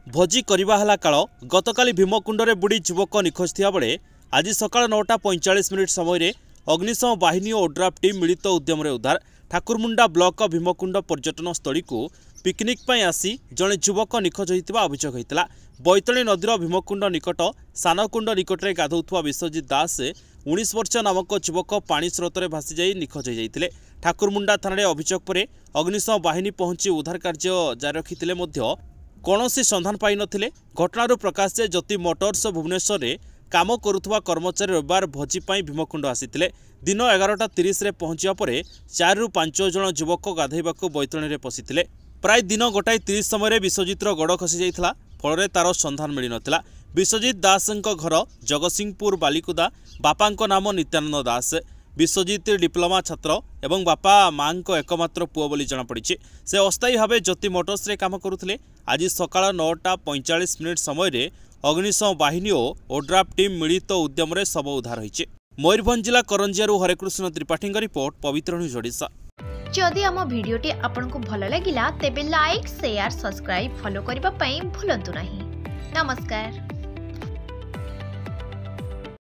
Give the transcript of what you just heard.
भोजी करवा हला काल गतकाली भीमकुंडरे बुड़ी युवक निखोज थिया बेले आज सकाळ 9:45 समय अग्निशम बाहिनी और ओड्राफ टीम मिलित उद्यम उद्धार ठाकुरमुंडा ब्लॉक भीमकुंड पर्यटन स्थली को पिकनिक पर आसी जड़े युवक निखोज होता अभियोग होता। बैतणी नदीर भीमकुंड निकट सानकुंड निकट में गाधौथुवा विश्वजित दास 19 वर्ष नामक युवक पानी स्रोत में भासी जाई निखोज होते। ठाकुरमुंडा थाना अभियोग पर अग्निशम बाहिनी पहुंची उद्धार कार्य जारी रखिते कौनसी संधान पाई नथिले। घटनारू प्रकाश जे ज्योति मोटर्स भुवनेश्वर में काम करुवा कर्मचारी रविवार भोजी भीमकुंड आसीथिले। दिन 11:30 रे पहुंचा पर 4 ରୁ 5 जन युवक गाधैबाकू बैतणी में पशिथिले। प्राय दिन 1:30 समय विश्वजितर गोड़ खसी जाइथिला, फल तार संधान मिल नथिला। विश्वजित दास घर जगतसिंहपुर बालिकुदा। बापा नाम नित्यानंद दास। विश्वजित डिप्लोमा छात्र एवं बापा माँ एकमात्र पुओ बोली जनापड़ी। से अस्थायी भाव ज्योति मोटर्स रे काम करुथिले। आज सकाळ 9:45 समय अग्निशम बाहिनी और ओड्राफ टीम मिलित उद्यम शव उद्धार होइছে। मयूरभंज जिला करंजियारू हरेकृष्ण त्रिपाठी रिपोर्ट, पवित्र न्यूज ओडिशा। जदि आम भिडियोटी आपंक भल लगिला तेबे लाइक शेयर सब्सक्राइब फॉलो करने को भूलु नहीं। नमस्कार।